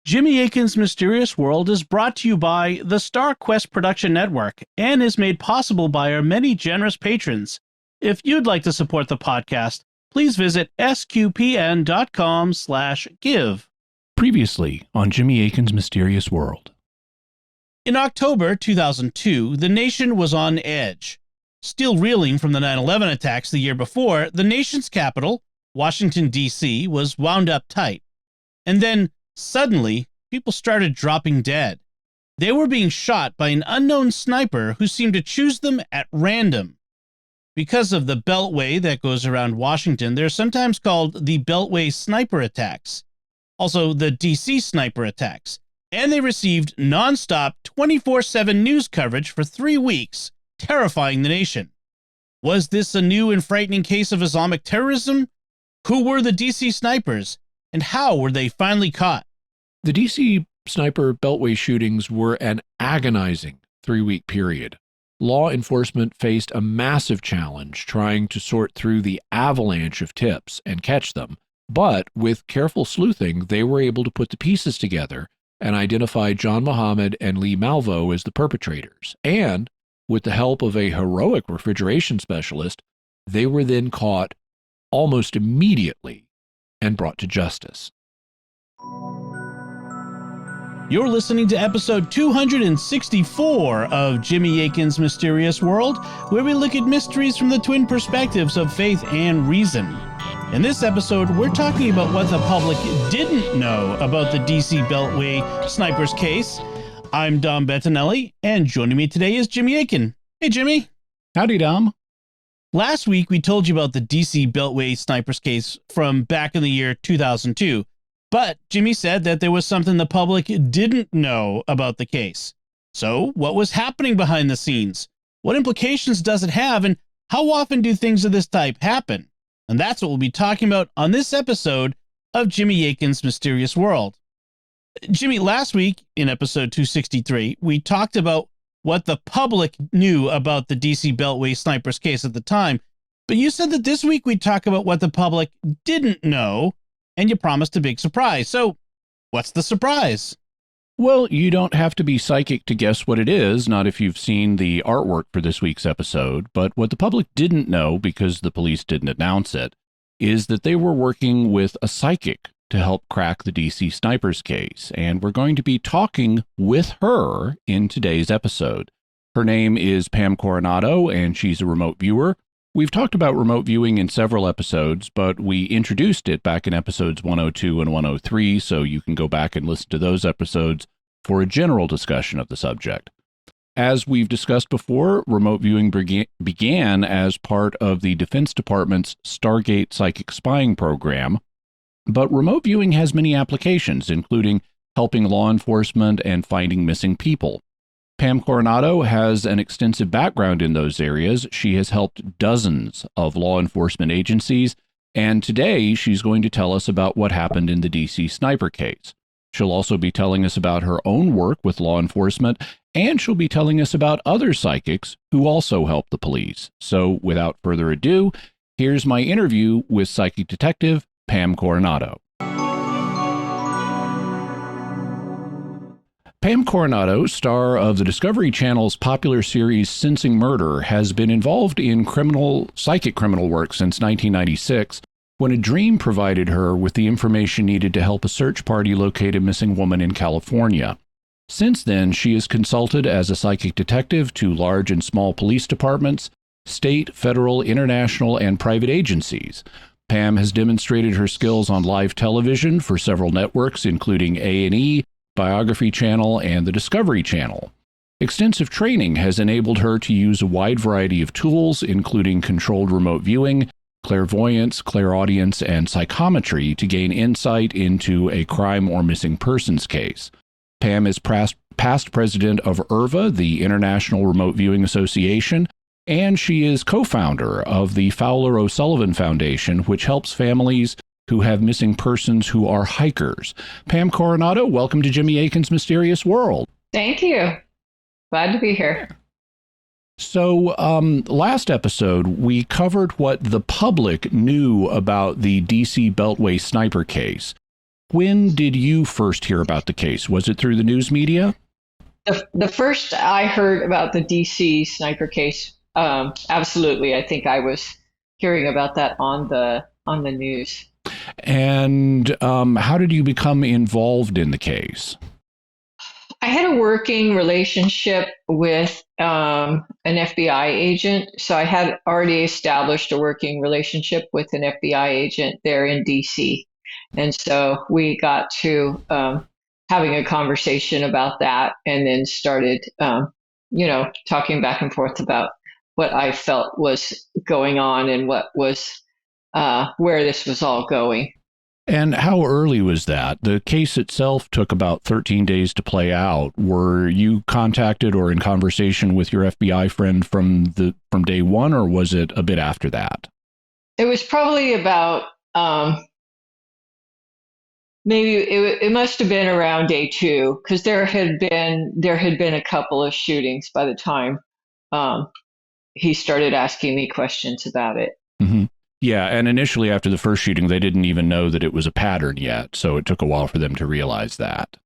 Jimmy Akin's Mysterious World is brought to you by the Star Quest Production Network and is made possible by our many generous patrons. If you'd like to support the podcast, please visit sqpn.com/give. Previously on Jimmy Akin's Mysterious World. In October 2002, the nation was on edge. Still reeling from the 9/11 attacks the year before, the nation's capital, Washington, D.C., was wound up tight. And then, suddenly, people started dropping dead. They were being shot by an unknown sniper who seemed to choose them at random. Because of the Beltway that goes around Washington, they're sometimes called the Beltway Sniper attacks, also the DC Sniper attacks, and they received nonstop 24/7 news coverage for 3 weeks, terrifying the nation. Was this a new and frightening case of Islamic terrorism? Who were the DC Snipers, and how were they finally caught? The DC Sniper Beltway shootings were an agonizing 3-week period. Law enforcement faced a massive challenge trying to sort through the avalanche of tips and catch them, but with careful sleuthing, they were able to put the pieces together and identify John Muhammad and Lee Malvo as the perpetrators. And with the help of a heroic refrigeration specialist, they were then caught almost immediately and brought to justice. You're listening to episode 264 of Jimmy Akin's Mysterious World, where we look at mysteries from the twin perspectives of faith and reason. In this episode, we're talking about what the public didn't know about the DC Beltway Snipers case. I'm Dom Bettinelli, and joining me today is Jimmy Akin. Hey, Jimmy. Howdy, Dom. Last week, we told you about the DC Beltway Snipers case from back in the year 2002, but Jimmy said that there was something the public didn't know about the case. So, what was happening behind the scenes? What implications does it have, and how often do things of this type happen? And that's what we'll be talking about on this episode of Jimmy Akin's Mysterious World. Jimmy, last week in episode 263, we talked about what the public knew about the DC Beltway Snipers case at the time, but you said that this week we'd talk about what the public didn't know, and you promised a big surprise. So, what's the surprise? Well, you don't have to be psychic to guess what it is, not if you've seen the artwork for this week's episode, but what the public didn't know, because the police didn't announce it, is that they were working with a psychic to help crack the DC Snipers case, and we're going to be talking with her in today's episode. Her name is Pam Coronado, and she's a remote viewer. We've talked about remote viewing in several episodes, but we introduced it back in episodes 102 and 103, so you can go back and listen to those episodes for a general discussion of the subject. As we've discussed before, remote viewing began as part of the Defense Department's Stargate Psychic Spying Program, but remote viewing has many applications, including helping law enforcement and finding missing people. Pam Coronado has an extensive background in those areas. She has helped dozens of law enforcement agencies, and today she's going to tell us about what happened in the DC Sniper case. She'll also be telling us about her own work with law enforcement, and she'll be telling us about other psychics who also help the police. So without further ado, here's my interview with psychic detective Pam Coronado. Pam Coronado, star of the Discovery Channel's popular series Sensing Murder, has been involved in psychic criminal work since 1996, when a dream provided her with the information needed to help a search party locate a missing woman in California. Since then, she has consulted as a psychic detective to large and small police departments, state, federal, international, and private agencies. Pam has demonstrated her skills on live television for several networks, including A&E, Biography Channel, and the Discovery Channel. Extensive training has enabled her to use a wide variety of tools, including controlled remote viewing, clairvoyance, clairaudience, and psychometry to gain insight into a crime or missing persons case. Pam is past president of IRVA, the International Remote Viewing Association, and she is co-founder of the Fowler O'Sullivan Foundation, which helps families who have missing persons who are hikers. Pam Coronado, welcome to Jimmy Akin's Mysterious World. Thank you. Glad to be here. So last episode, we covered what the public knew about the DC Beltway Sniper case. when did you first hear about the case? Was it through the news media? The first I heard about the DC sniper case, absolutely. I think I was hearing about that on the news. And how did you become involved in the case? I had a working relationship with an FBI agent. So I had already established a working relationship with an FBI agent there in DC. And so we got to having a conversation about that and then started, talking back and forth about what I felt was going on and what was where this was all going. And how early was that? The case itself took about 13 days to play out. Were you contacted or in conversation with your FBI friend from day one, or was it a bit after that? It was probably about maybe it must have been around day two because there had been a couple of shootings by the time he started asking me questions about it. Mm-hmm. Yeah, and initially after the first shooting, they didn't even know that it was a pattern yet, so it took a while for them to realize that.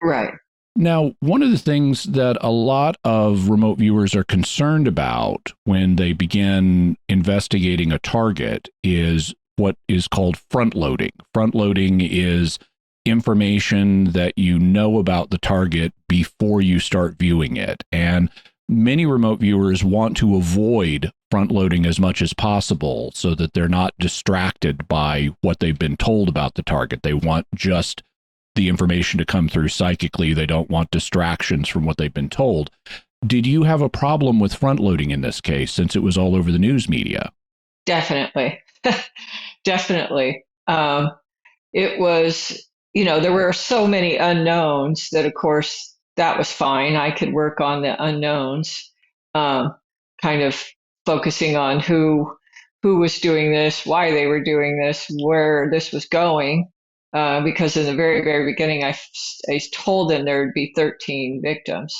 Right. Now, one of the things that a lot of remote viewers are concerned about when they begin investigating a target is what is called front loading. Front loading is information that you know about the target before you start viewing it. And many remote viewers want to avoid front loading as much as possible so that they're not distracted by what they've been told about the target. They want just the information to come through psychically. They don't want distractions from what they've been told. Did you have a problem with front loading in this case since it was all over the news media? Definitely. Definitely. It was, there were so many unknowns that, of course, that was fine. I could work on the unknowns, kind of focusing on who was doing this, why they were doing this, where this was going. Because in the very, very beginning, I told them there would be 13 victims,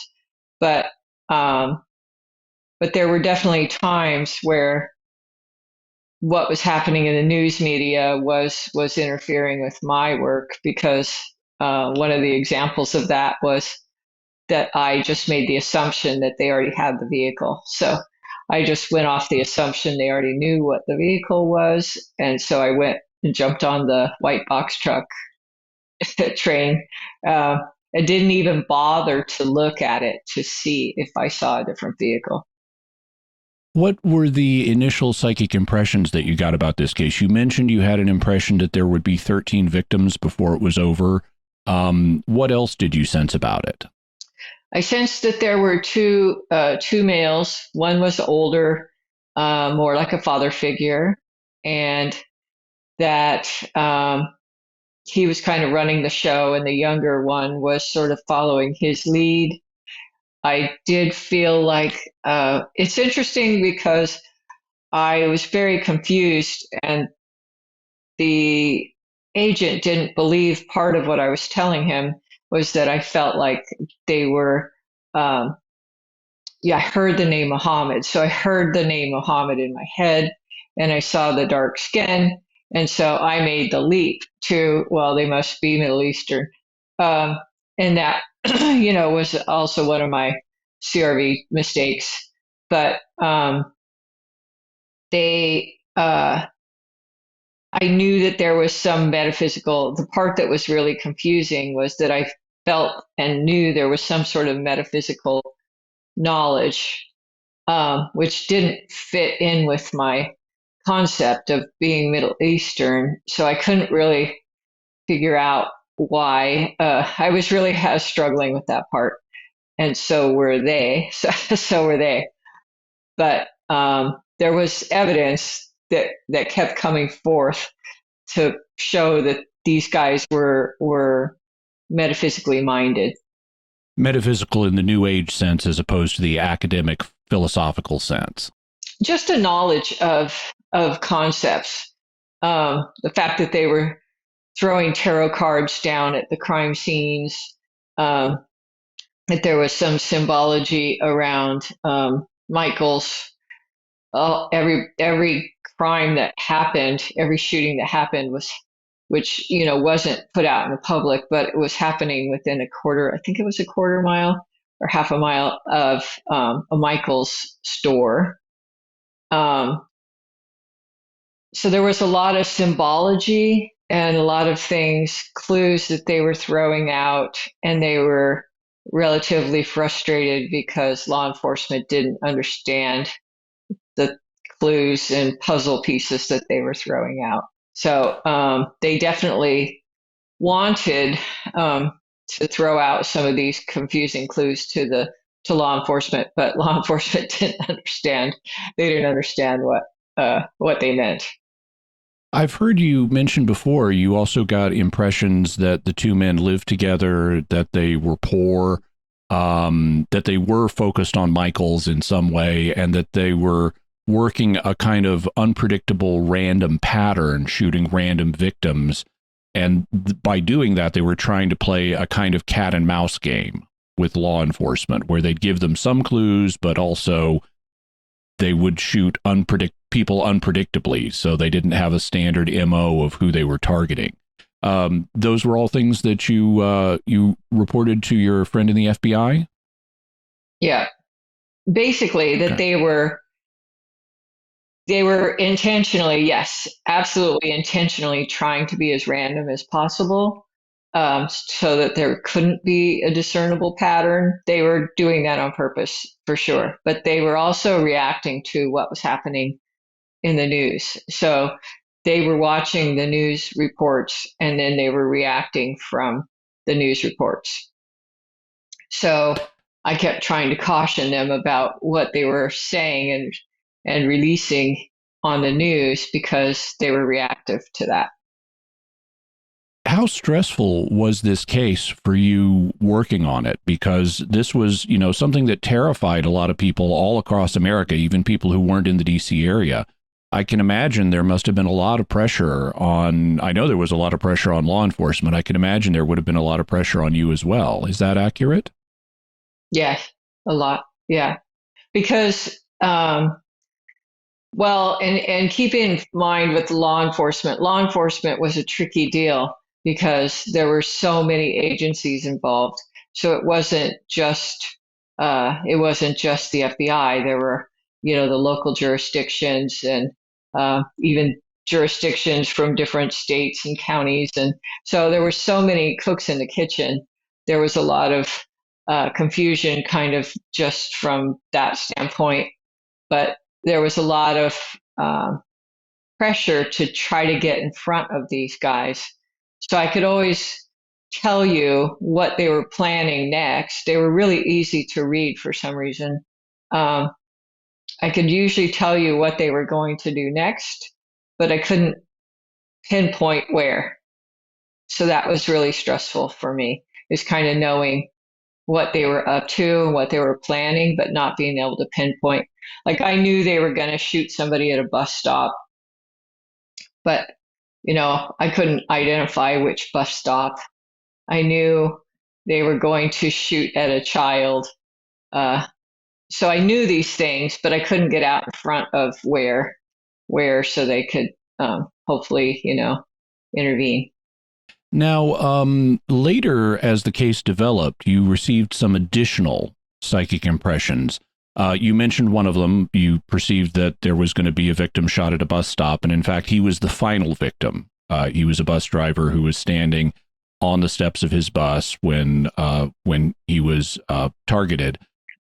but there were definitely times where what was happening in the news media was interfering with my work because one of the examples of that was that I just made the assumption that they already had the vehicle. So I just went off the assumption they already knew what the vehicle was. And so I went and jumped on the white box truck train. I didn't even bother to look at it to see if I saw a different vehicle. What were the initial psychic impressions that you got about this case? You mentioned you had an impression that there would be 13 victims before it was over. What else did you sense about it? I sensed that there were two males. One was older, more like a father figure, and that he was kind of running the show, and the younger one was sort of following his lead. I did feel like it's interesting because I was very confused, and the agent didn't believe part of what I was telling him was that I felt like they were, I heard the name Muhammad. So I heard the name Muhammad in my head and I saw the dark skin. And so I made the leap to, well, they must be Middle Eastern. And that, was also one of my CRV mistakes. But I knew that there was some metaphysical. The part that was really confusing was that I felt and knew there was some sort of metaphysical knowledge, which didn't fit in with my concept of being Middle Eastern. So I couldn't really figure out why. I was really struggling with that part. And so were they. So were they. But there was evidence that kept coming forth to show that these guys were metaphysically minded. Metaphysical in the New Age sense as opposed to the academic philosophical sense. Just a knowledge of concepts. The fact that they were throwing tarot cards down at the crime scenes, that there was some symbology around Michael's. Every crime that happened, every shooting that happened was which, wasn't put out in the public, but it was happening within I think it was a quarter mile or half a mile of a Michael's store. So there was a lot of symbology and a lot of things, clues that they were throwing out, and they were relatively frustrated because law enforcement didn't understand the clues and puzzle pieces that they were throwing out. So they definitely wanted to throw out some of these confusing clues to law enforcement, but law enforcement didn't understand. They didn't understand what they meant. I've heard you mention before, you also got impressions that the two men lived together, that they were poor, that they were focused on Michaels in some way, and that they were working a kind of unpredictable random pattern, shooting random victims. And by doing that, they were trying to play a kind of cat and mouse game with law enforcement, where they'd give them some clues, but also they would shoot people unpredictably, so they didn't have a standard MO of who they were targeting. Those were all things that you reported to your friend in the FBI? Yeah. Basically, that they were intentionally, yes, absolutely intentionally trying to be as random as possible, so that there couldn't be a discernible pattern. They were doing that on purpose, for sure. But they were also reacting to what was happening in the news. So they were watching the news reports, and then they were reacting from the news reports. So I kept trying to caution them about what they were saying and releasing on the news, because they were reactive to that. How stressful was this case for you working on it? Because this was, something that terrified a lot of people all across America, even people who weren't in the DC area. I can imagine there must have been a lot of pressure I know there was a lot of pressure on law enforcement. I can imagine there would have been a lot of pressure on you as well. Is that accurate? Yes, a lot. Yeah. Because, and keep in mind with law enforcement was a tricky deal because there were so many agencies involved. So it wasn't just the FBI. There were, the local jurisdictions and even jurisdictions from different states and counties. And so there were so many cooks in the kitchen. There was a lot of confusion kind of just from that standpoint. But there was a lot of pressure to try to get in front of these guys. So I could always tell you what they were planning next. They were really easy to read for some reason. I could usually tell you what they were going to do next, but I couldn't pinpoint where. So that was really stressful for me, is kind of knowing what they were up to and what they were planning, but not being able to pinpoint. Like I knew they were going to shoot somebody at a bus stop, but I couldn't identify which bus stop. I knew they were going to shoot at a child. So I knew these things, but I couldn't get out in front of where so they could hopefully, intervene. Now, later, as the case developed, you received some additional psychic impressions. You mentioned one of them. You perceived that there was going to be a victim shot at a bus stop, and in fact, he was the final victim. He was a bus driver who was standing on the steps of his bus when he was targeted.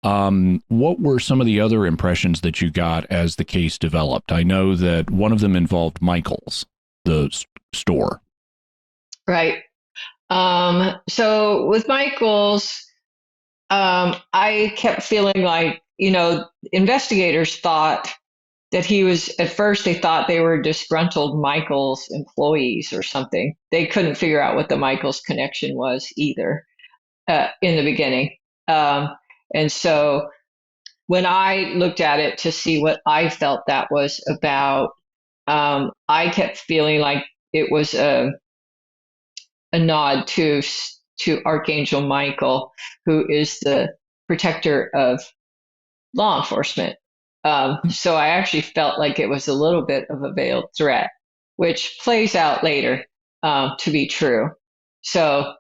What were some of the other impressions that you got as the case developed? I know that one of them involved Michael's, the store. Right. So with Michael's, I kept feeling like, investigators thought that at first they thought they were disgruntled Michael's employees or something. They couldn't figure out what the Michael's connection was either in the beginning. And so when I looked at it to see what I felt that was about, I kept feeling like it was a nod to Archangel Michael, who is the protector of law enforcement. So I actually felt like it was a little bit of a veiled threat, which plays out later. to be true. So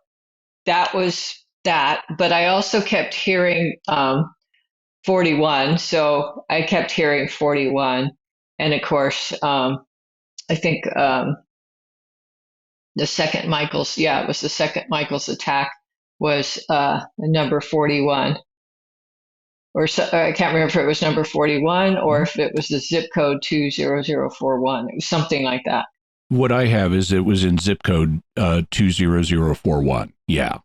that was that. But I also kept hearing 41. So I kept hearing 41. And of course, I think the second Michael's, it was the second Michael's attack was number 41. Or so, I can't remember if it was number 41 or if it was the zip code 20041. It was something like that. What I have is it was in zip code 20041. Yeah.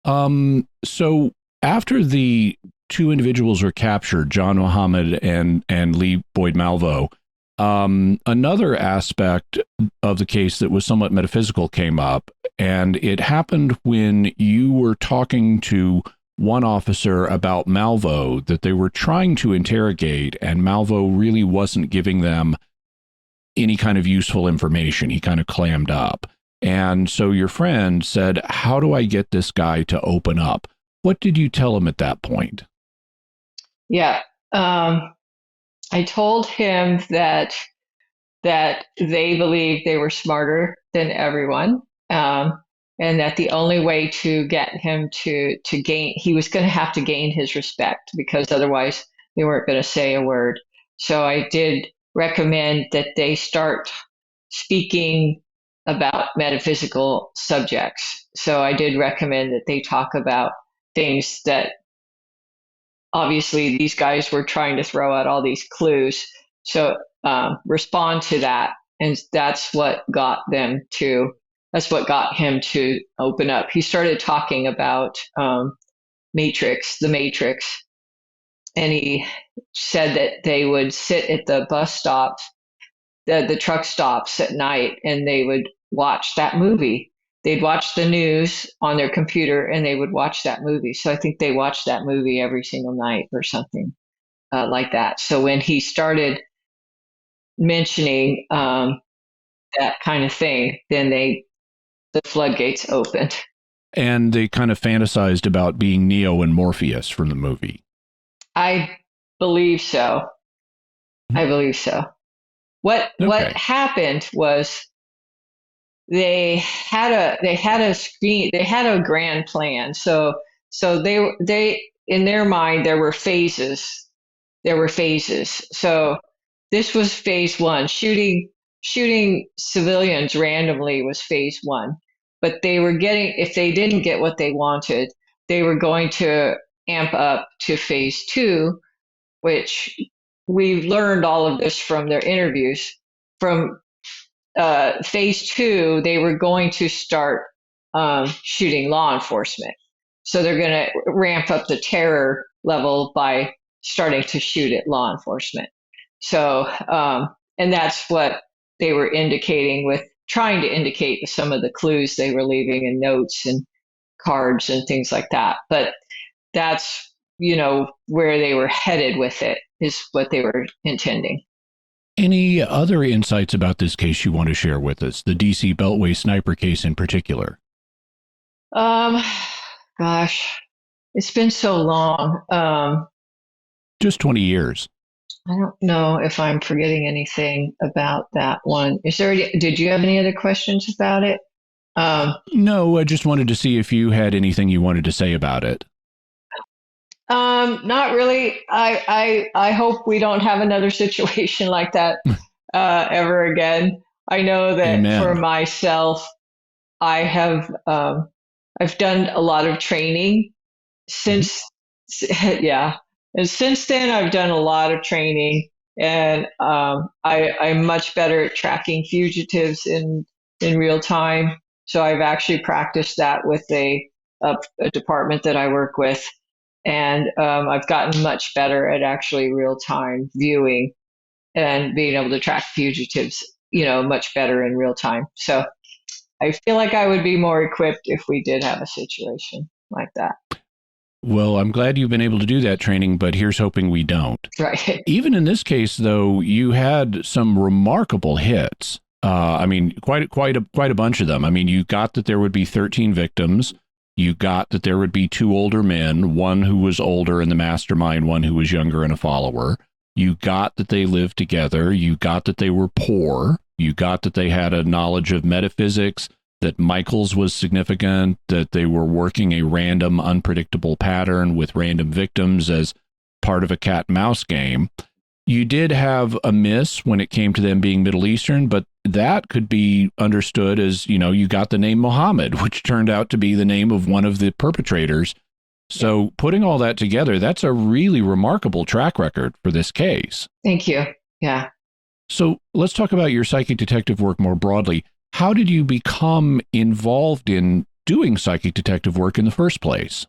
So after the two individuals were captured, John Muhammad and Lee Boyd Malvo, another aspect of the case that was somewhat metaphysical came up, and it happened when you were talking to one officer about Malvo that they were trying to interrogate, and Malvo really wasn't giving them any kind of useful information. He kind of clammed up. And so your friend said, how do I get this guy to open up? What did you tell him at that point? Yeah. I told him that they believed they were smarter than everyone, and that the only way to get him to gain, he was going to have to gain his respect, because otherwise they weren't going to say a word. So I did recommend that they start speaking about metaphysical subjects. So I did recommend that they talk about things that obviously these guys were trying to throw out all these clues. So respond to that. And that's what got him to open up. He started talking about the Matrix. And he said that they would sit at the bus stops, the truck stops at night, and they would watch that movie. They'd watch the news on their computer and they would watch that movie. So I think they watched that movie every single night or something like that. So when he started mentioning that kind of thing, then the floodgates opened. And they kind of fantasized about being Neo and Morpheus from the movie. I believe so. What happened was they had a grand plan. So they in their mind there were phases. So this was phase one. Shooting civilians randomly was phase one. But if they didn't get what they wanted, they were going to amp up to phase two, which we learned all of this from their interviews. From phase two, they were going to start shooting law enforcement. So they're going to ramp up the terror level by starting to shoot at law enforcement. So, and that's what they were indicating with trying to indicate some of the clues they were leaving in notes and cards and things like that. But that's, where they were headed with it, is what they were intending. Any other insights about this case you want to share with us, the DC Beltway sniper case in particular? Gosh, it's been so long. Just 20 years. I don't know if I'm forgetting anything about that one. Did you have any other questions about it? No, I just wanted to see if you had anything you wanted to say about it. Not really. I hope we don't have another situation like that ever again. I know that Amen. For myself, I've done a lot of training since, and since then I've done a lot of training, and I'm much better at tracking fugitives in real time. So I've actually practiced that with a department that I work with. And I've gotten much better at actually real-time viewing and being able to track fugitives, much better in real time. So I feel like I would be more equipped if we did have a situation like that. Well, I'm glad you've been able to do that training, but here's hoping we don't. Right. Even in this case, though, you had some remarkable hits. I mean, quite a bunch of them. I mean, you got that there would be 13 victims. You got that there would be two older men, one who was older in the mastermind, one who was younger and a follower. You got that they lived together. You got that they were poor. You got that they had a knowledge of metaphysics, that Michael's was significant, that they were working a random, unpredictable pattern with random victims as part of a cat and mouse game. You did have a miss when it came to them being Middle Eastern, but that could be understood as, you got the name Muhammad, which turned out to be the name of one of the perpetrators. So putting all that together, that's a really remarkable track record for this case. Thank you. Yeah. So let's talk about your psychic detective work more broadly. How did you become involved in doing psychic detective work in the first place?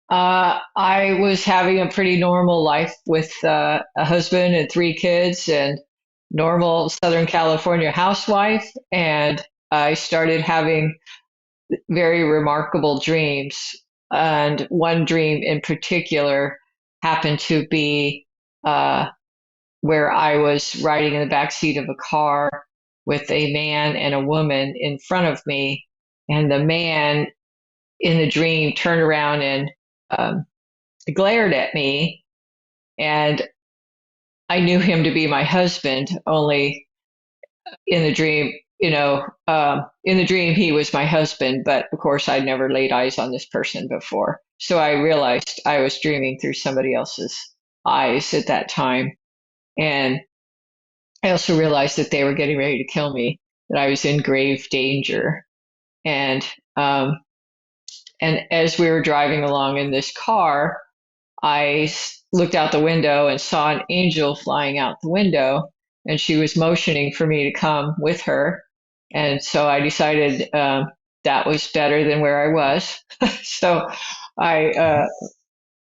I was having a pretty normal life with a husband and 3 kids and normal Southern California housewife. And I started having very remarkable dreams. And one dream in particular happened to be where I was riding in the back seat of a car with a man and a woman in front of me. And the man in the dream turned around and glared at me, and I knew him to be my husband. Only in the dream, in the dream he was my husband, but of course I'd never laid eyes on this person before. So I realized I was dreaming through somebody else's eyes at that time, and I also realized that they were getting ready to kill me, that I was in grave danger, and as we were driving along in this car, I looked out the window and saw an angel flying out the window, and she was motioning for me to come with her. And so I decided that was better than where I was. So I,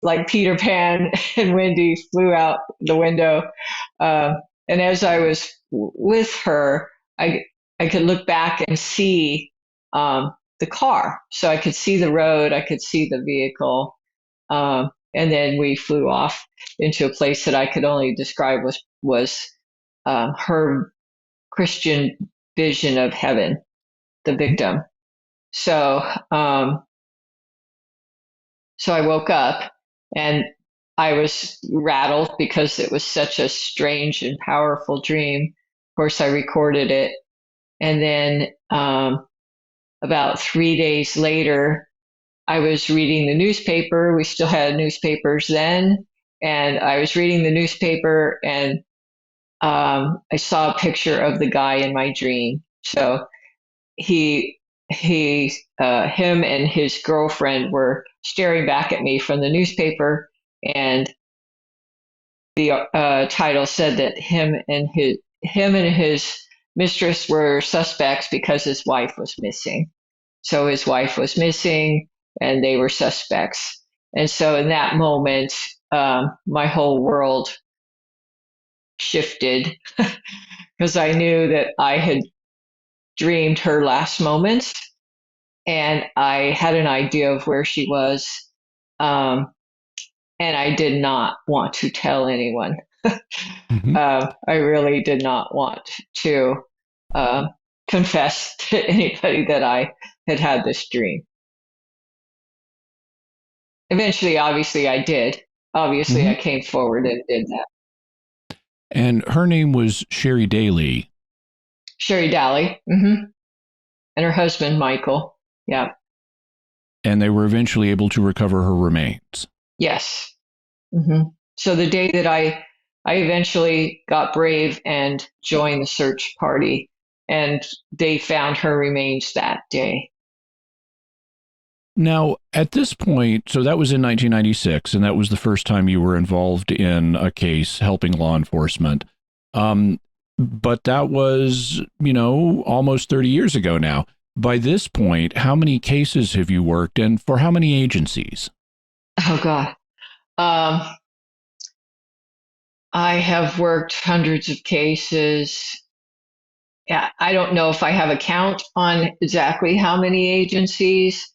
like Peter Pan and Wendy, flew out the window. And as I was with her, I could look back and see the car. So I could see the road, I could see the vehicle. And then we flew off into a place that I could only describe was her Christian vision of heaven, the victim. So so I woke up and I was rattled because it was such a strange and powerful dream. Of course, I recorded it. And then about 3 days later, I was reading the newspaper. We still had newspapers then. And I was reading the newspaper, and I saw a picture of the guy in my dream. So him and his girlfriend were staring back at me from the newspaper, and the title said that him and his mistress were suspects because his wife was missing. So his wife was missing, and they were suspects. And so in that moment, my whole world shifted because I knew that I had dreamed her last moments, and I had an idea of where she was, and I did not want to tell anyone. Mm-hmm. I really did not want to confess to anybody that I had this dream. Eventually, obviously, I did. Obviously, Mm-hmm. I came forward and did that. And her name was Sherry Daly. Sherry Daly, and her husband, Michael. Yeah. And they were eventually able to recover her remains. Yes. So the day that I eventually got brave and joined the search party, and they found her remains that day. Now, at this point, so that was in 1996, and that was the first time you were involved in a case helping law enforcement. But that was, almost 30 years ago now. By this point, how many cases have you worked, and for how many agencies? Oh, God. I have worked hundreds of cases. Yeah, I don't know if I have a count on exactly how many agencies.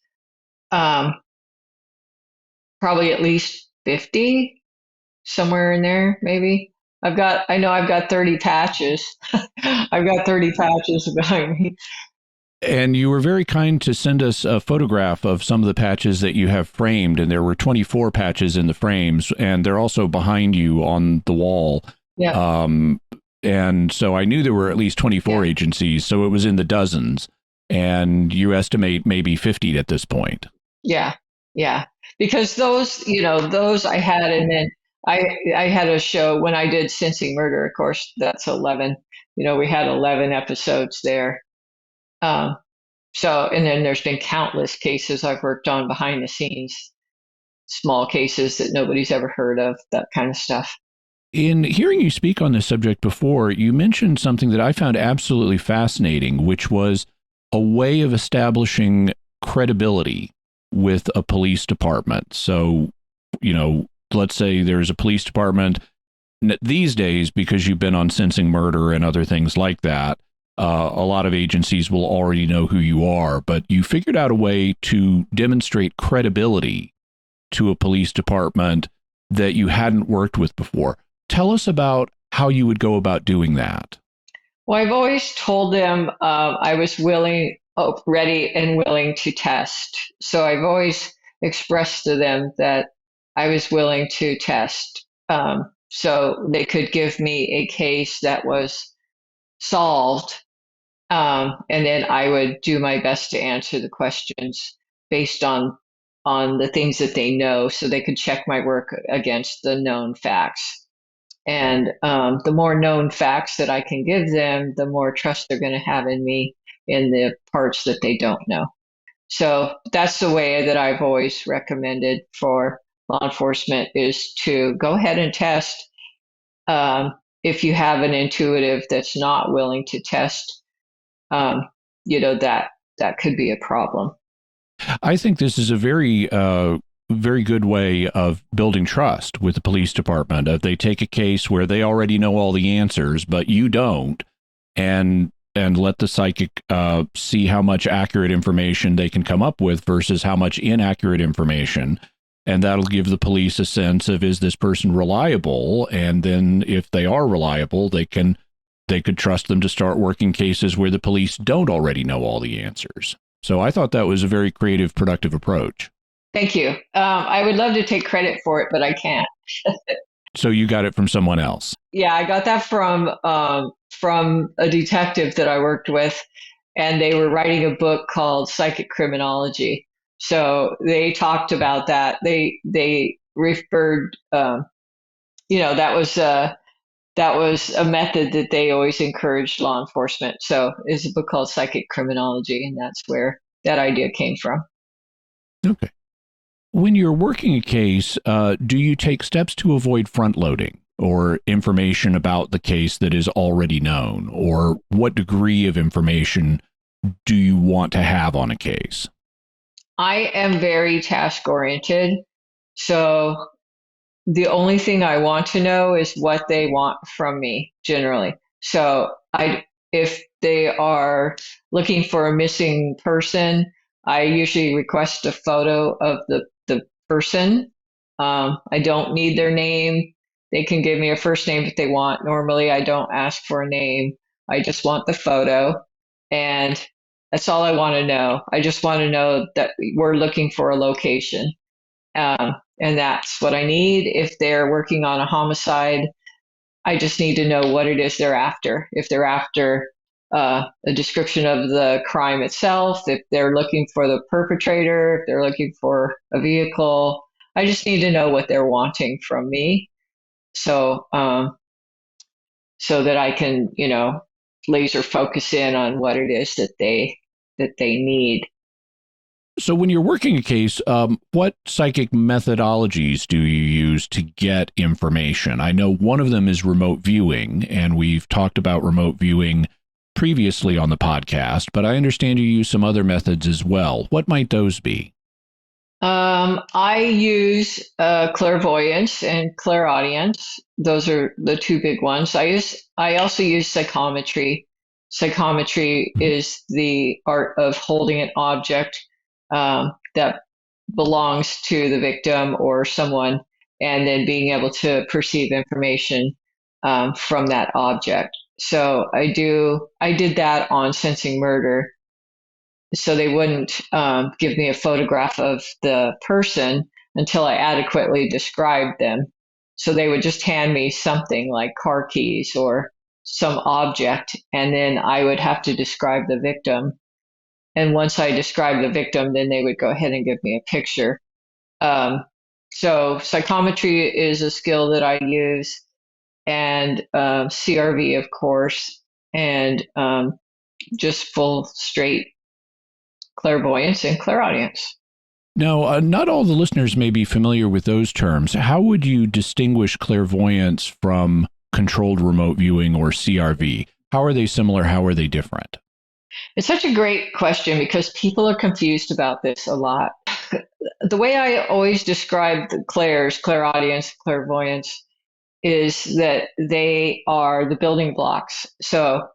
Probably at least 50, somewhere in there, maybe. I know I've got 30 patches. I've got 30 patches behind me. And you were very kind to send us a photograph of some of the patches that you have framed, and there were 24 patches in the frames, and they're also behind you on the wall. Yeah. And so I knew there were at least 24 agencies, so it was in the dozens. And you estimate maybe 50 at this point. Yeah. Yeah. Because those I had, and then I had a show when I did Sensing Murder, of course, that's 11. We had 11 episodes there. And then there's been countless cases I've worked on behind the scenes, small cases that nobody's ever heard of, that kind of stuff. In hearing you speak on this subject before, you mentioned something that I found absolutely fascinating, which was a way of establishing credibility with a police department. So, let's say there's a police department these days, because you've been on Sensing Murder and other things like that. A lot of agencies will already know who you are, but you figured out a way to demonstrate credibility to a police department that you hadn't worked with before. Tell us about how you would go about doing that. Well, I've always told them I was ready and willing to test. So I've always expressed to them that I was willing to test. So they could give me a case that was solved, and then I would do my best to answer the questions based on the things that they know, so they could check my work against the known facts. And the more known facts that I can give them, the more trust they're going to have in me in the parts that they don't know. So that's the way that I've always recommended for law enforcement, is to go ahead and test. If you have an intuitive that's not willing to test, that could be a problem. I think this is a very good way of building trust with the police department. If they take a case where they already know all the answers, but you don't, and let the psychic see how much accurate information they can come up with versus how much inaccurate information. And that'll give the police a sense of, is this person reliable? And then if they are reliable, they could trust them to start working cases where the police don't already know all the answers. So I thought that was a very creative, productive approach. Thank you. I would love to take credit for it, but I can't. So you got it from someone else? Yeah, I got that from a detective that I worked with, and they were writing a book called Psychic Criminology. So they talked about that. They referred, that was a method that they always encouraged law enforcement. So it's a book called Psychic Criminology, and that's where that idea came from. Okay. When you're working a case, do you take steps to avoid front loading or information about the case that is already known? Or what degree of information do you want to have on a case? I am very task oriented. So the only thing I want to know is what they want from me generally. So if they are looking for a missing person, I usually request a photo of the person. I don't need their name. They can give me a first name if they want. Normally, I don't ask for a name. I just want the photo. And that's all I want to know. I just want to know that we're looking for a location. And that's what I need. If they're working on a homicide, I just need to know what it is they're after. If they're after a description of the crime itself, if they're looking for the perpetrator, if they're looking for a vehicle, I just need to know what they're wanting from me. So, so that I can, laser focus in on what it is that they need. So when you're working a case, what psychic methodologies do you use to get information? I know one of them is remote viewing, and we've talked about remote viewing previously on the podcast, but I understand you use some other methods as well. What might those be? I use clairvoyance and clairaudience. Those are the two big ones. I also use psychometry. Psychometry is the art of holding an object that belongs to the victim or someone, and then being able to perceive information from that object. So I did that on Sensing Murder. So they wouldn't give me a photograph of the person until I adequately described them. So they would just hand me something like car keys or some object, and then I would have to describe the victim. And once I describe the victim, then they would go ahead and give me a picture. So psychometry is a skill that I use, and CRV, of course, and just full straight clairvoyance and clairaudience. Now, not all the listeners may be familiar with those terms. How would you distinguish clairvoyance from controlled remote viewing or CRV? How are they similar? How are they different? It's such a great question because people are confused about this a lot. The way I always describe the clairaudience, clairvoyance, is that they are the building blocks. So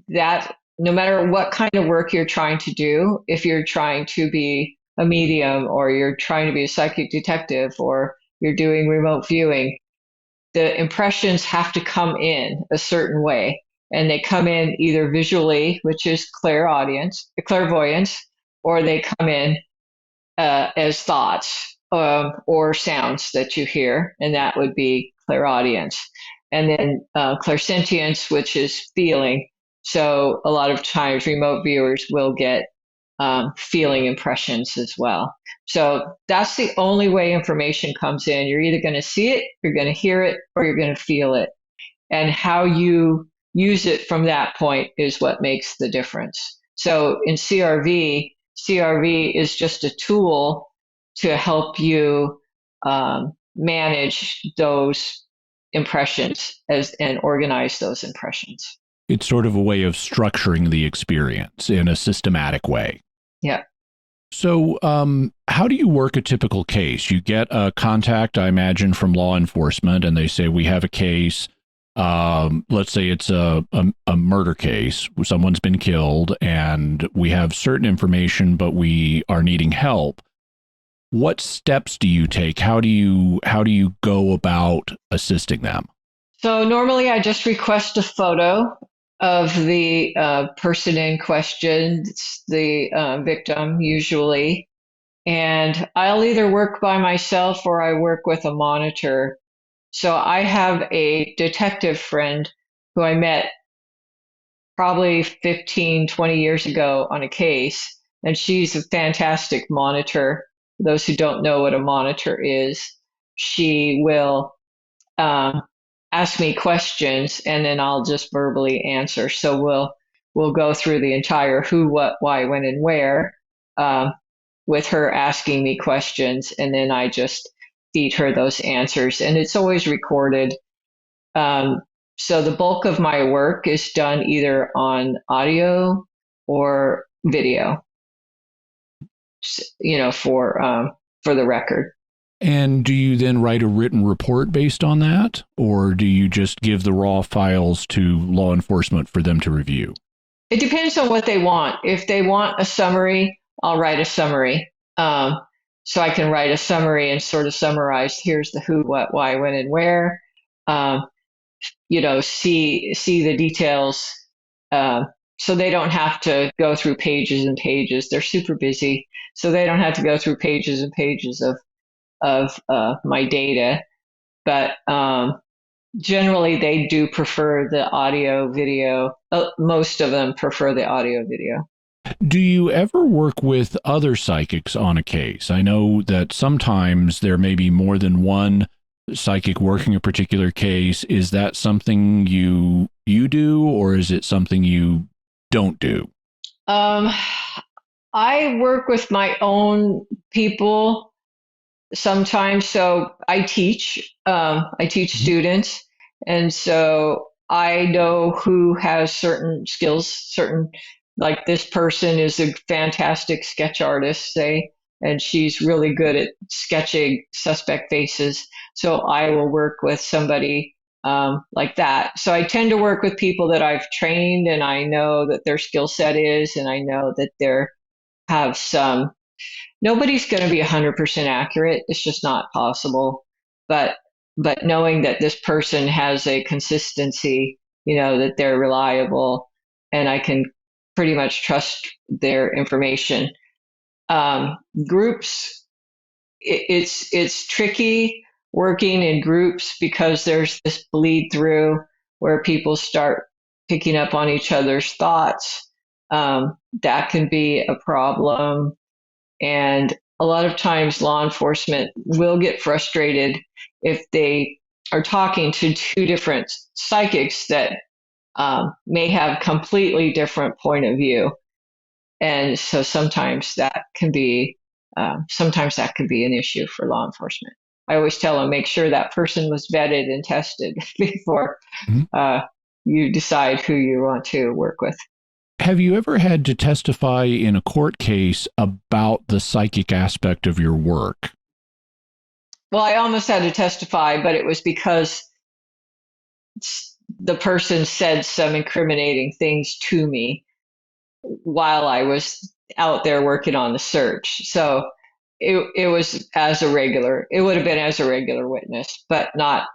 that no matter what kind of work you're trying to do, if you're trying to be a medium or you're trying to be a psychic detective or you're doing remote viewing, the impressions have to come in a certain way. And they come in either visually, which is clairvoyance, or they come in as thoughts or sounds that you hear, and that would be clairaudience. And then clairsentience, which is feeling. So a lot of times remote viewers will get feeling impressions as well. So that's the only way information comes in. You're either going to see it, you're going to hear it, or you're going to feel it. And how you use it from that point is what makes the difference. So in CRV is just a tool to help you manage those impressions and organize those impressions. It's sort of a way of structuring the experience in a systematic way. Yeah. So how do you work a typical case? You get a contact, I imagine, from law enforcement, and they say, we have a case. Let's say it's a murder case. Someone's been killed, and we have certain information, but we are needing help. What steps do you take? How do you go about assisting them? So normally I just request a photo of the person in question, the victim usually, and I'll either work by myself or I work with a monitor. So I have a detective friend who I met probably 15, 20 years ago on a case, and she's a fantastic monitor. Those who don't know what a monitor is, she will ask me questions and then I'll just verbally answer. So we'll go through the entire who, what, why, when, and where with her asking me questions, and then I just feed her those answers, and it's always recorded. So the bulk of my work is done either on audio or video, for the record. And do you then write a written report based on that, or do you just give the raw files to law enforcement for them to review? It depends on what they want. If they want a summary, I'll write a summary. So I can write a summary and sort of summarize, here's the who, what, why, when, and where. See the details. So they don't have to go through pages and pages. They're super busy, so they don't have to go through pages and pages of my data. But generally, they do prefer the audio video. Most of them prefer the audio video. Do you ever work with other psychics on a case? I know that sometimes there may be more than one psychic working a particular case. Is that something you do, or is it something you don't do? I work with my own people sometimes. So I teach. I teach students, and so I know who has certain skills. Like this person is a fantastic sketch artist, say, and she's really good at sketching suspect faces. So I will work with somebody like that. So I tend to work with people that I've trained and I know that their skill set is, and I know that have some. Nobody's going to be 100% accurate. It's just not possible. But knowing that this person has a consistency, that they're reliable, and I can pretty much trust their information. Groups, it's tricky working in groups because there's this bleed through where people start picking up on each other's thoughts. That can be a problem. And a lot of times law enforcement will get frustrated if they are talking to two different psychics that may have completely different point of view. And so sometimes that can be an issue for law enforcement. I always tell them, make sure that person was vetted and tested before you decide who you want to work with. Have you ever had to testify in a court case about the psychic aspect of your work? Well, I almost had to testify, but it was because the person said some incriminating things to me while I was out there working on the search. So it was it would have been as a regular witness, but not,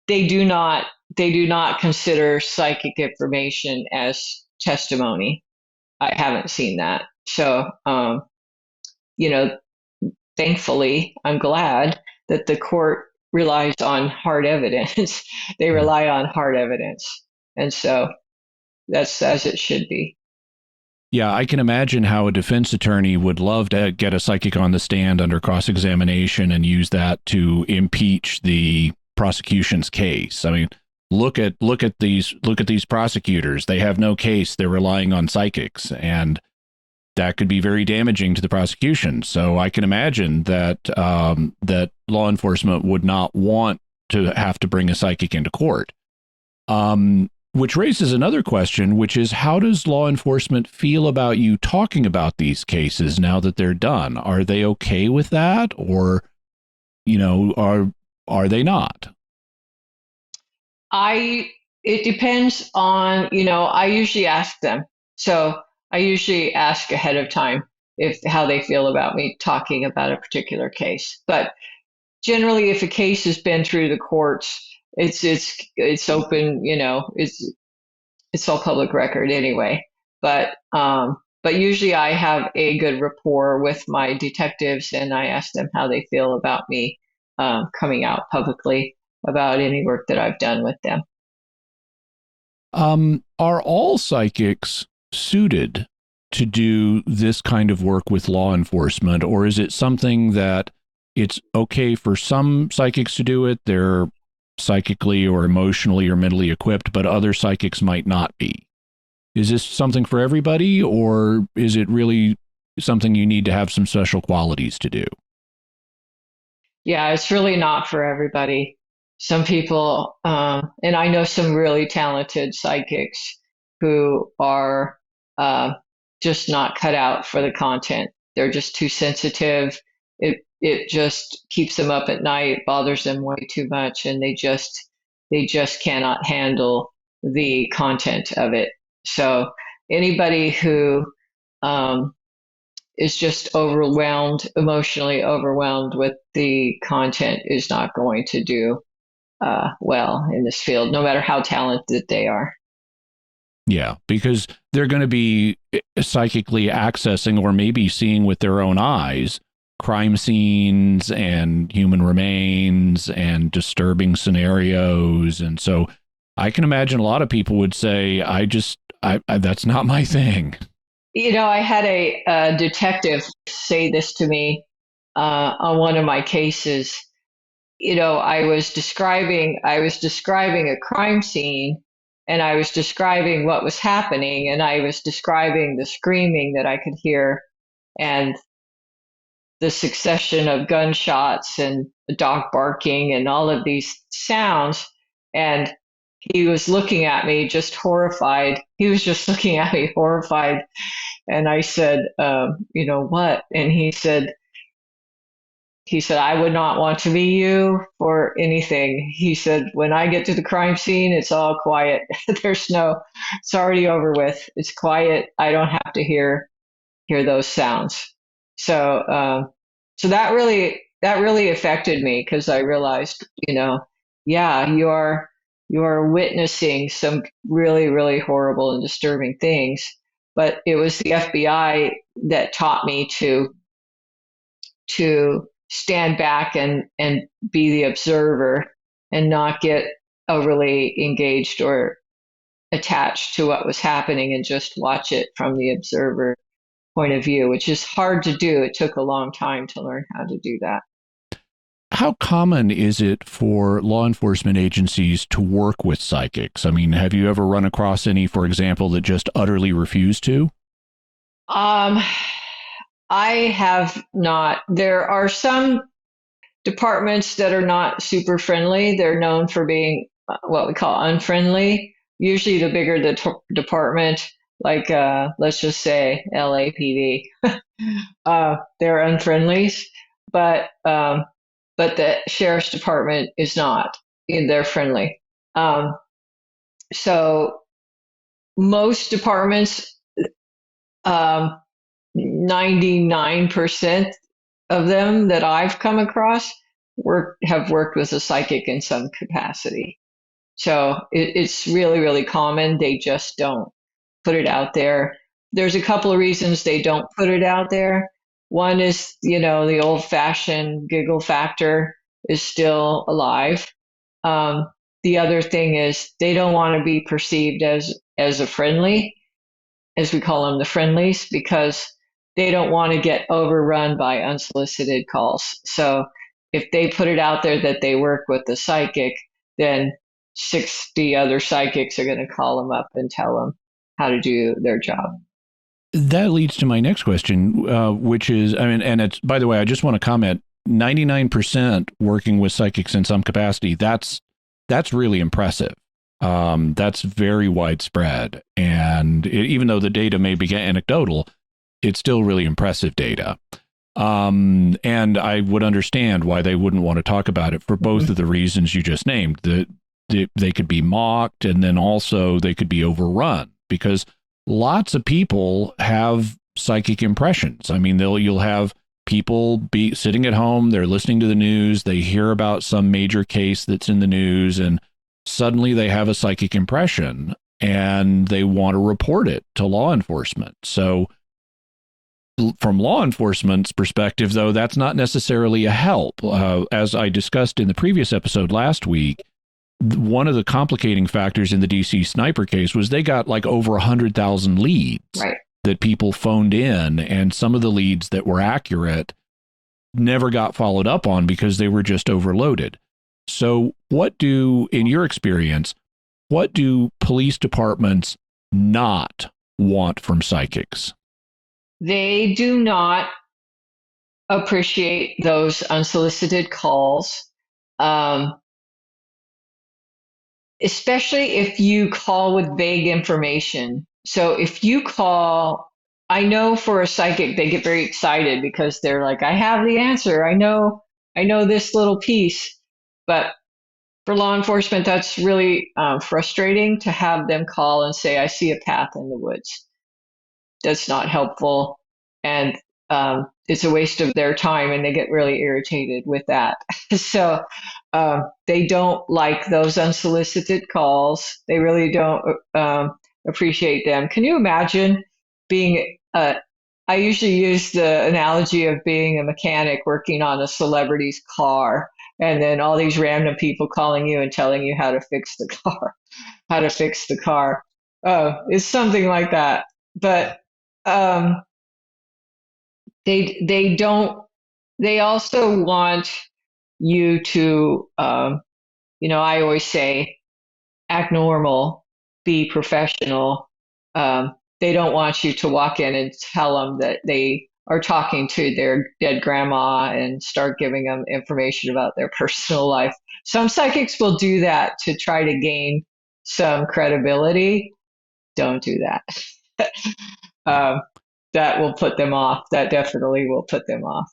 they do not consider psychic information as testimony. I haven't seen that. So, thankfully, I'm glad that the court relies on hard evidence. They rely on hard evidence. And so that's as it should be. Yeah, I can imagine how a defense attorney would love to get a psychic on the stand under cross-examination and use that to impeach the prosecution's case. I mean, look at these prosecutors. They have no case. They're relying on psychics, and that could be very damaging to the prosecution. So I can imagine that that law enforcement would not want to have to bring a psychic into court. Which raises another question, which is, how does law enforcement feel about you talking about these cases now that they're done? Are they okay with that, or, are they not? It depends on, I usually ask them. So I usually ask ahead of time how they feel about me talking about a particular case. But generally, if a case has been through the courts, it's open, it's all public record anyway. But usually I have a good rapport with my detectives, and I ask them how they feel about me coming out publicly about any work that I've done with them. Are all psychics suited to do this kind of work with law enforcement, or is it something that it's okay for some psychics to do it? They're psychically or emotionally or mentally equipped, but other psychics might not be. Is this something for everybody, or is it really something you need to have some special qualities to do? Yeah, it's really not for everybody. Some people, and I know some really talented psychics who are just not cut out for the content. They're just too sensitive. It just keeps them up at night, bothers them way too much, and they just cannot handle the content of it. So anybody who is just emotionally overwhelmed with the content is not going to do well in this field, no matter how talented they are. Yeah, because they're going to be psychically accessing or maybe seeing with their own eyes crime scenes and human remains and disturbing scenarios. And so I can imagine a lot of people would say, that's not my thing. I had a detective say this to me on one of my cases. I was describing a crime scene, and I was describing what was happening, and I was describing the screaming that I could hear, and the succession of gunshots and the dog barking and all of these sounds. And he was looking at me just horrified. He was just looking at me horrified. And I said, what? And he said, I would not want to be you for anything. He said, when I get to the crime scene, it's all quiet. It's already over with. It's quiet. I don't have to hear those sounds. So that really affected me, because I realized, yeah, you are witnessing some really, really horrible and disturbing things. But it was the FBI that taught me to stand back and be the observer and not get overly engaged or attached to what was happening and just watch it from the observer point of view, which is hard to do. It took a long time to learn how to do that. How common is it for law enforcement agencies to work with psychics? I mean, have you ever run across any, for example, that just utterly refuse to? I have not. There are some departments that are not super friendly. They're known for being what we call unfriendly. Usually, the bigger the department, like let's just say LAPD, they're unfriendlies. But the sheriff's department is not. They're friendly. So most departments, 99% of them that I've come across have worked with a psychic in some capacity. So it's really, really common. They just don't put it out there. There's a couple of reasons they don't put it out there. One is, the old-fashioned giggle factor is still alive. The other thing is they don't want to be perceived as a friendly, as we call them, the friendlies, because they don't want to get overrun by unsolicited calls. So if they put it out there that they work with the psychic, then 60 other psychics are going to call them up and tell them how to do their job. That leads to my next question, which is, I mean, and it's, by the way, I just want to comment, 99% working with psychics in some capacity. That's really impressive. That's very widespread. And even though the data may be anecdotal, it's still really impressive data. And I would understand why they wouldn't want to talk about it for both of the reasons you just named. That they could be mocked, and then also they could be overrun, because lots of people have psychic impressions. I mean, you'll have people be sitting at home, they're listening to the news, they hear about some major case that's in the news, and suddenly they have a psychic impression and they want to report it to law enforcement. So from law enforcement's perspective, though, that's not necessarily a help. As I discussed in the previous episode last week, one of the complicating factors in the DC sniper case was they got like over 100,000 leads that people phoned in, and some of the leads that were accurate never got followed up on because they were just overloaded. So in your experience, what do police departments not want from psychics? They do not appreciate those unsolicited calls. Especially if you call with vague information. So if you call, I know for a psychic, they get very excited because they're like, I have the answer. I know this little piece. But for law enforcement, that's really frustrating to have them call and say, I see a path in the woods. That's not helpful. And it's a waste of their time, and they get really irritated with that. So they don't like those unsolicited calls. They really don't appreciate them. Can you imagine being I usually use the analogy of being a mechanic working on a celebrity's car, and then all these random people calling you and telling you how to fix the car. It's something like that. But they don't. They also want you to, I always say, act normal, be professional. They don't want you to walk in and tell them that they are talking to their dead grandma and start giving them information about their personal life. Some psychics will do that to try to gain some credibility. Don't do that. That will put them off. That definitely will put them off.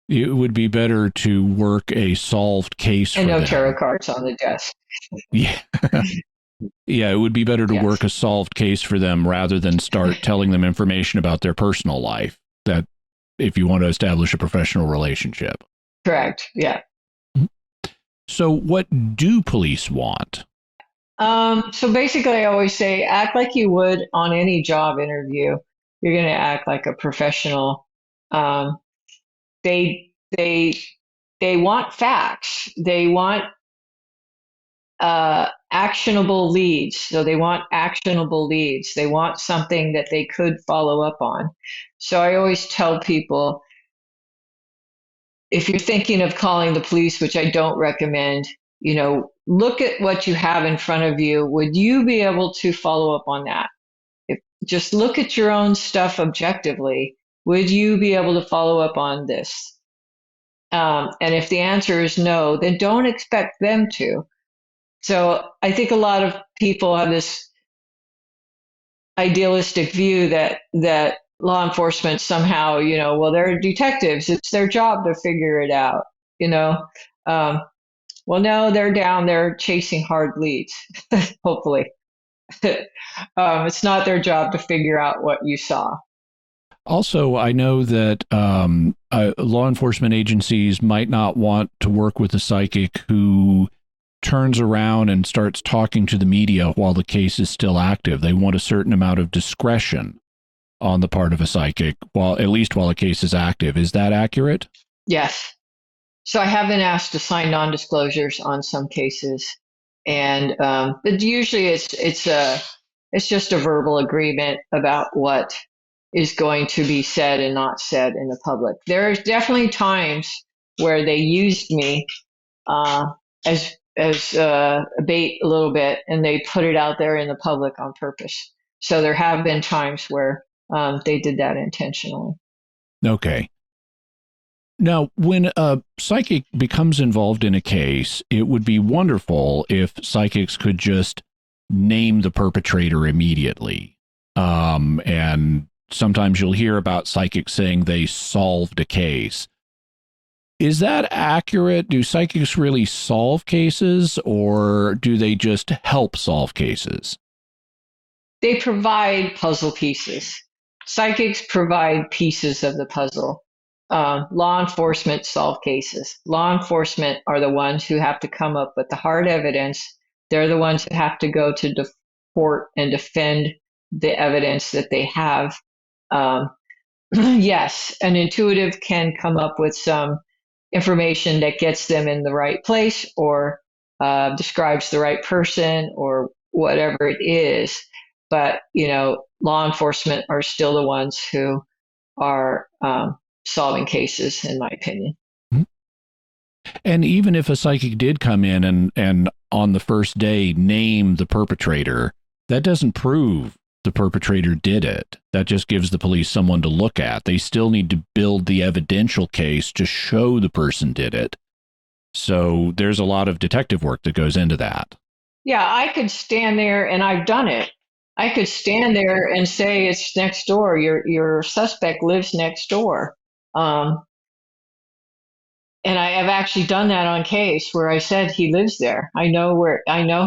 It would be better to work a solved case and for no them. Tarot cards on the desk. Yeah. Yeah, it would be better to work a solved case for them rather than start telling them information about their personal life, that if you want to establish a professional relationship. Correct. Yeah. So what do police want? So basically, I always say, act like you would on any job interview. You're going to act like a professional. They want facts. They want actionable leads. So they want actionable leads. They want something that they could follow up on. So I always tell people, if you're thinking of calling the police, which I don't recommend, look at what you have in front of you. Would you be able to follow up on that? Just look at your own stuff objectively. Would you be able to follow up on this? And if the answer is no, then don't expect them to. So I think a lot of people have this idealistic view that law enforcement somehow, well, they're detectives. It's their job to figure it out, well, no, they're down there chasing hard leads, hopefully. It's not their job to figure out what you saw. Also, I know that law enforcement agencies might not want to work with a psychic who turns around and starts talking to the media while the case is still active. They want a certain amount of discretion on the part of a psychic, at least while a case is active. Is that accurate? Yes. So I have been asked to sign non-disclosures on some cases, but usually it's just a verbal agreement about what is going to be said and not said in the public. There's definitely times where they used me as a bait a little bit, and they put it out there in the public on purpose. So there have been times where they did that intentionally. Okay. Now, when a psychic becomes involved in a case, it would be wonderful if psychics could just name the perpetrator immediately. And sometimes you'll hear about psychics saying they solved a case. Is that accurate? Do psychics really solve cases, or do they just help solve cases? They provide puzzle pieces. Psychics provide pieces of the puzzle. Law enforcement solve cases. Law enforcement are the ones who have to come up with the hard evidence. They're the ones who have to go to court and defend the evidence that they have. Yes, an intuitive can come up with some information that gets them in the right place, or describes the right person, or whatever it is. But, law enforcement are still the ones who are solving cases, in my opinion. And even if a psychic did come in and on the first day name the perpetrator, that doesn't prove the perpetrator did it. That just gives the police someone to look at. They still need to build the evidential case to show the person did it. So there's a lot of detective work that goes into that. Yeah, I could stand there, and I've done it. I could stand there and say it's next door. Your suspect lives next door. And I have actually done that on case where I said he lives there. I know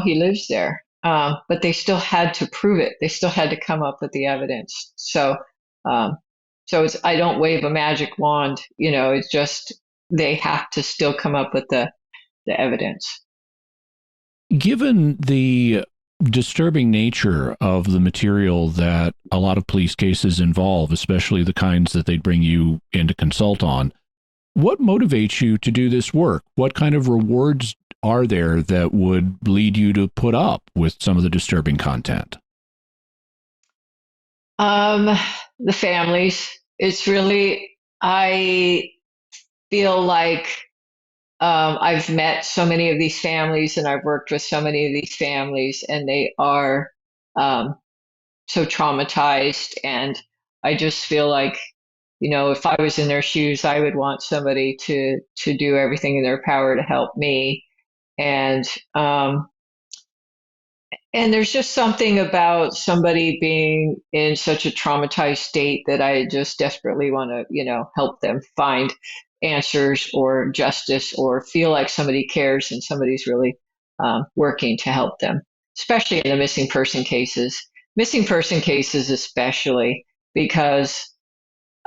he lives there. But they still had to prove it. They still had to come up with the evidence. So I don't wave a magic wand. It's just they have to still come up with the evidence. Given the disturbing nature of the material that a lot of police cases involve, especially the kinds that they'd bring you in to consult on, what motivates you to do this work? What kind of rewards are there that would lead you to put up with some of the disturbing content? The families. It's really, I feel like I've met so many of these families, and I've worked with so many of these families, and they are so traumatized. And I just feel like, if I was in their shoes, I would want somebody to do everything in their power to help me. And there's just something about somebody being in such a traumatized state that I just desperately want to, help them find answers or justice, or feel like somebody cares and somebody's really working to help them, especially in the missing person cases. Missing person cases especially, because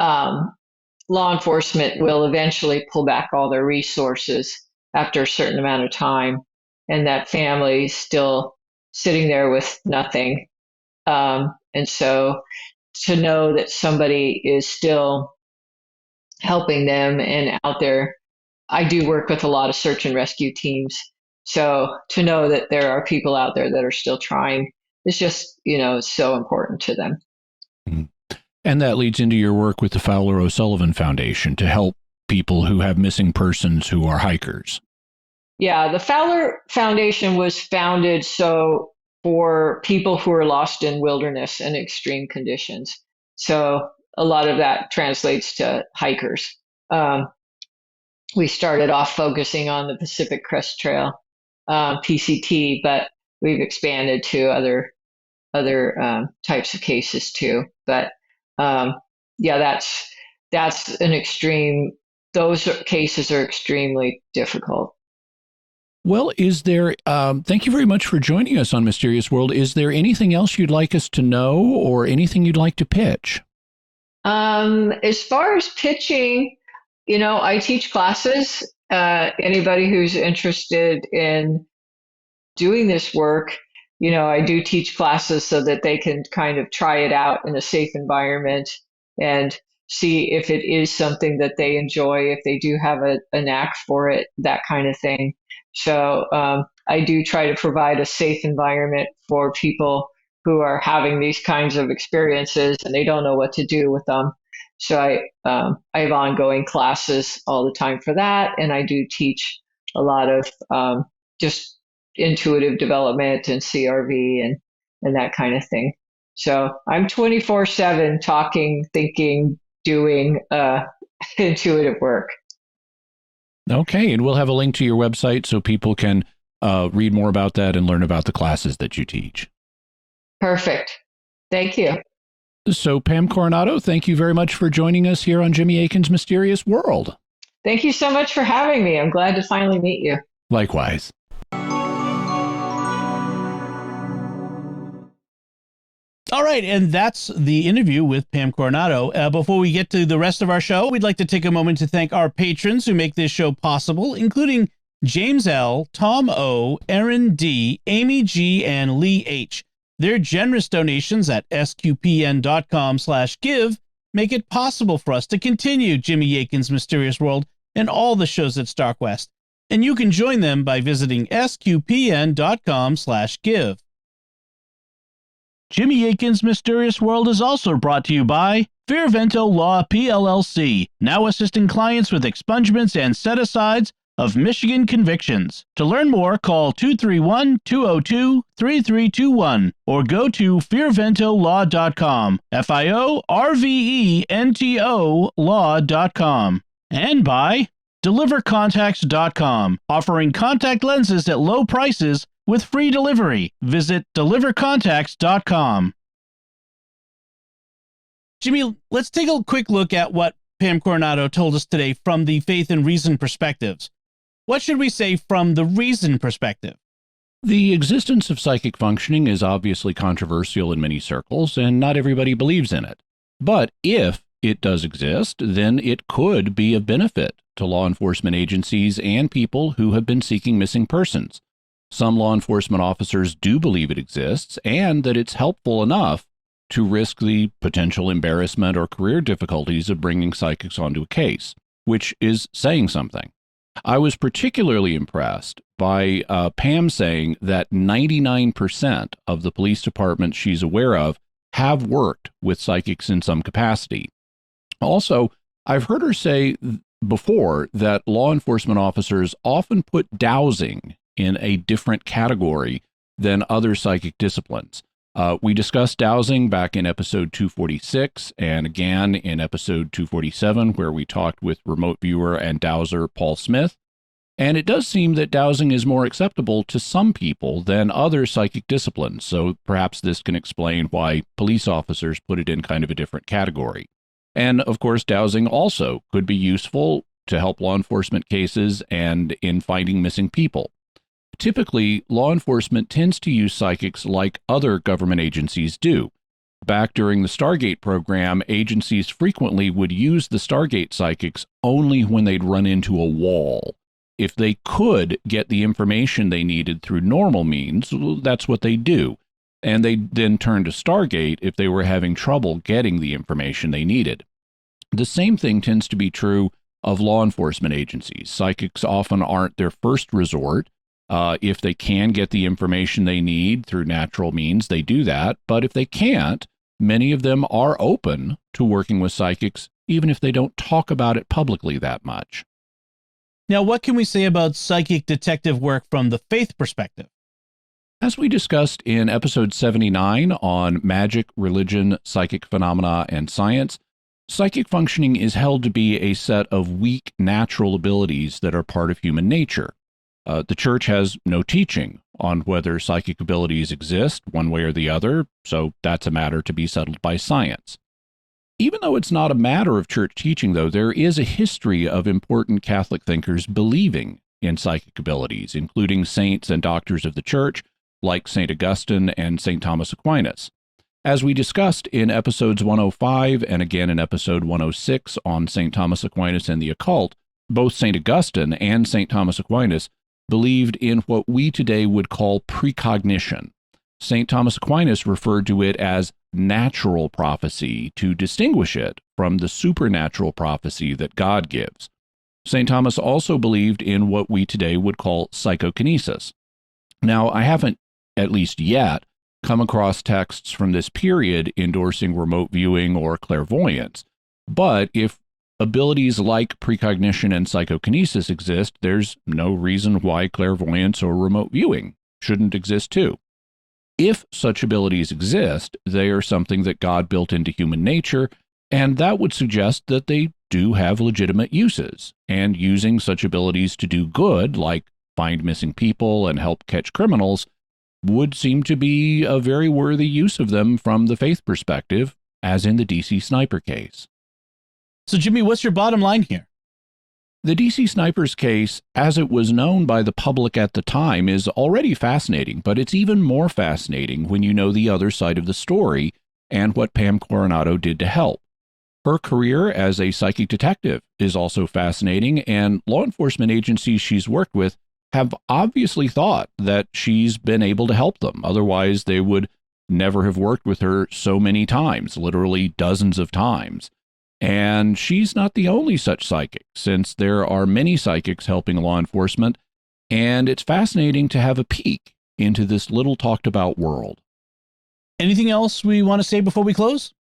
law enforcement will eventually pull back all their resources after a certain amount of time, and that family is still sitting there with nothing. And so to know that somebody is still helping them and out there. I do work with a lot of search and rescue teams, So to know that there are people out there that are still trying is just, so important to them. Mhm. And that leads into your work with the Fowler O'Sullivan Foundation to help people who have missing persons who are hikers. Yeah, the Fowler Foundation was founded for people who are lost in wilderness and extreme conditions. So a lot of that translates to hikers. Um, we started off focusing on the Pacific Crest Trail, PCT, but we've expanded to other types of cases too. But yeah, that's an extreme. Those cases are extremely difficult. Well, is there, thank you very much for joining us on Mysterious World. Is there anything else you'd like us to know or anything you'd like to pitch? As far as pitching, I teach classes. Anybody who's interested in doing this work, I do teach classes so that they can kind of try it out in a safe environment and see if it is something that they enjoy, if they do have a knack for it, that kind of thing. So I do try to provide a safe environment for people who are having these kinds of experiences and they don't know what to do with them. So I have ongoing classes all the time for that, and I do teach a lot of just intuitive development and CRV and that kind of thing. So I'm 24/7 talking, thinking, doing intuitive work. Okay, and we'll have a link to your website so people can read more about that and learn about the classes that you teach. Perfect. Thank you. So, Pam Coronado, thank you very much for joining us here on Jimmy Akin's Mysterious World. Thank you so much for having me. I'm glad to finally meet you. Likewise. All right, and that's the interview with Pam Coronado. Before we get to the rest of our show, we'd like to take a moment to thank our patrons who make this show possible, including James L., Tom O., Aaron D., Amy G., and Lee H. Their generous donations at sqpn.com/give make it possible for us to continue Jimmy Akin's Mysterious World and all the shows at StarQuest. And you can join them by visiting sqpn.com/give. Jimmy Akin's Mysterious World is also brought to you by Fearvento Law PLLC, now assisting clients with expungements and set-asides of Michigan convictions. To learn more, call 231-202-3321 or go to fearventolaw.com, FIORVENTO law.com. And by DeliverContacts.com, offering contact lenses at low prices with free delivery. Visit DeliverContacts.com. Jimmy, let's take a quick look at what Pam Coronado told us today from the faith and reason perspectives. What should we say from the reason perspective? The existence of psychic functioning is obviously controversial in many circles, and not everybody believes in it. But if it does exist, then it could be of benefit to law enforcement agencies and people who have been seeking missing persons. Some law enforcement officers do believe it exists and that it's helpful enough to risk the potential embarrassment or career difficulties of bringing psychics onto a case, which is saying something. I was particularly impressed by Pam saying that 99% of the police departments she's aware of have worked with psychics in some capacity. Also, I've heard her say before that law enforcement officers often put dowsing in a different category than other psychic disciplines. We discussed dowsing back in episode 246 and again in episode 247, where we talked with remote viewer and dowser Paul Smith. And it does seem that dowsing is more acceptable to some people than other psychic disciplines. So perhaps this can explain why police officers put it in kind of a different category. And of course, dowsing also could be useful to help law enforcement cases and in finding missing people. Typically, law enforcement tends to use psychics like other government agencies do. Back during the Stargate program, agencies frequently would use the Stargate psychics only when they'd run into a wall. If they could get the information they needed through normal means, that's what they do. And they then turn to Stargate if they were having trouble getting the information they needed. The same thing tends to be true of law enforcement agencies. Psychics often aren't their first resort. If they can get the information they need through natural means, they do that. But if they can't, many of them are open to working with psychics, even if they don't talk about it publicly that much. Now, what can we say about psychic detective work from the faith perspective? As we discussed in episode 79 on magic, religion, psychic phenomena, and science, psychic functioning is held to be a set of weak natural abilities that are part of human nature. The church has no teaching on whether psychic abilities exist one way or the other, so that's a matter to be settled by science. Even though it's not a matter of church teaching, though, there is a history of important Catholic thinkers believing in psychic abilities, including saints and doctors of the church, like St. Augustine and St. Thomas Aquinas. As we discussed in episodes 105 and again in episode 106 on St. Thomas Aquinas and the occult, both St. Augustine and St. Thomas Aquinas believed in what we today would call precognition. St. Thomas Aquinas referred to it as natural prophecy to distinguish it from the supernatural prophecy that God gives. St. Thomas also believed in what we today would call psychokinesis. Now, I haven't, at least yet, come across texts from this period endorsing remote viewing or clairvoyance, but if abilities like precognition and psychokinesis exist, there's no reason why clairvoyance or remote viewing shouldn't exist too. If such abilities exist, they are something that God built into human nature, and that would suggest that they do have legitimate uses, and using such abilities to do good, like find missing people and help catch criminals, would seem to be a very worthy use of them from the faith perspective, as in the DC Sniper case. So, Jimmy, what's your bottom line here? The DC Snipers case, as it was known by the public at the time, is already fascinating, but it's even more fascinating when you know the other side of the story and what Pam Coronado did to help. Her career as a psychic detective is also fascinating, and law enforcement agencies she's worked with have obviously thought that she's been able to help them. Otherwise, they would never have worked with her so many times, literally dozens of times. And she's not the only such psychic, since there are many psychics helping law enforcement, and it's fascinating to have a peek into this little talked about world. Anything else we want to say before we close?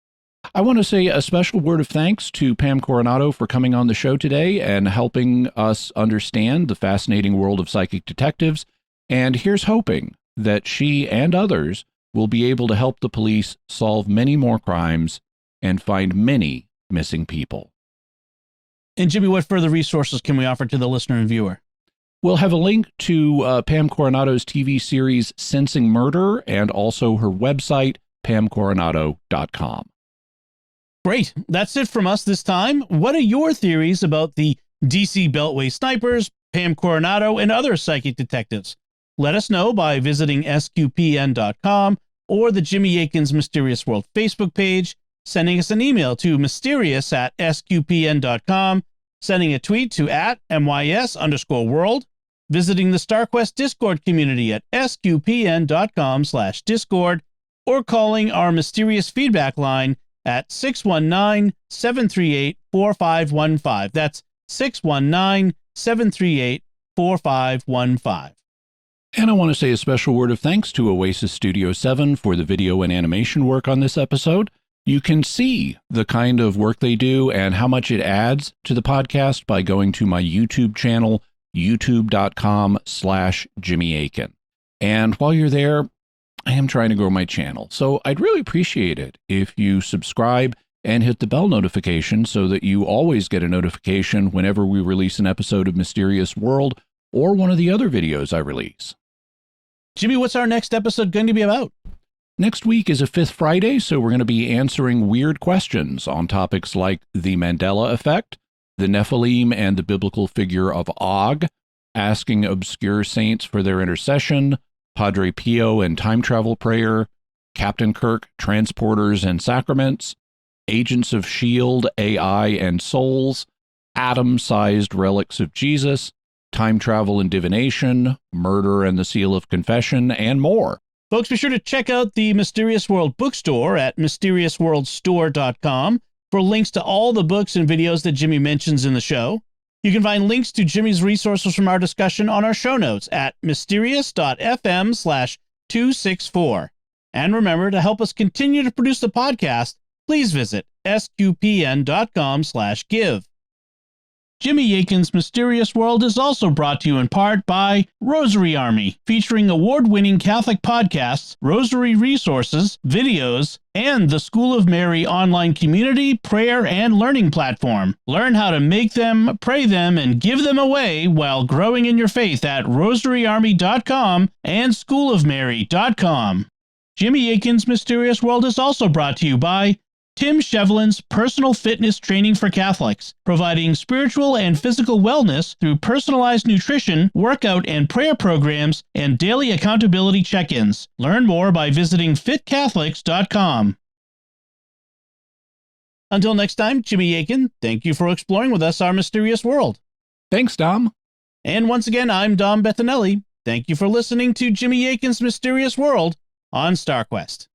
I want to say a special word of thanks to Pam Coronado for coming on the show today and helping us understand the fascinating world of psychic detectives. And here's hoping that she and others will be able to help the police solve many more crimes and find many missing people. And Jimmy, what further resources can we offer to the listener and viewer? We'll have a link to Pam Coronado's TV series Sensing Murder and also her website, pamcoronado.com. Great. That's it from us this time. What are your theories about the DC Beltway Snipers, Pam Coronado, and other psychic detectives? Let us know by visiting sqpn.com or the Jimmy Akin's Mysterious World Facebook page, sending us an email to mysterious@sqpn.com, sending a tweet to @MYS_world, visiting the StarQuest Discord community at sqpn.com/discord, or calling our mysterious feedback line at 619-738-4515. That's 619-738-4515. And I want to say a special word of thanks to Oasis Studio 7 for the video and animation work on this episode. You can see the kind of work they do and how much it adds to the podcast by going to my YouTube channel, youtube.com/Jimmy Akin. And while you're there, I am trying to grow my channel, so I'd really appreciate it if you subscribe and hit the bell notification so that you always get a notification whenever we release an episode of Mysterious World or one of the other videos I release. Jimmy, what's our next episode going to be about? Next week is a Fifth Friday, so we're going to be answering weird questions on topics like the Mandela effect, the Nephilim and the biblical figure of Og, asking obscure saints for their intercession, Padre Pio and time travel prayer, Captain Kirk, transporters and sacraments, Agents of S.H.I.E.L.D., AI and souls, atom-sized relics of Jesus, time travel and divination, murder and the seal of confession, and more. Folks, be sure to check out the Mysterious World bookstore at mysteriousworldstore.com for links to all the books and videos that Jimmy mentions in the show. You can find links to Jimmy's resources from our discussion on our show notes at mysterious.fm/264. And remember, to help us continue to produce the podcast, please visit sqpn.com/give. Jimmy Akin's Mysterious World is also brought to you in part by Rosary Army, featuring award-winning Catholic podcasts, rosary resources, videos, and the School of Mary online community, prayer, and learning platform. Learn how to make them, pray them, and give them away while growing in your faith at rosaryarmy.com and schoolofmary.com. Jimmy Akin's Mysterious World is also brought to you by Tim Shevlin's Personal Fitness Training for Catholics, providing spiritual and physical wellness through personalized nutrition, workout and prayer programs, and daily accountability check-ins. Learn more by visiting fitcatholics.com. Until next time, Jimmy Akin, thank you for exploring with us our mysterious world. Thanks, Dom. And once again, I'm Dom Bettinelli. Thank you for listening to Jimmy Akin's Mysterious World on StarQuest.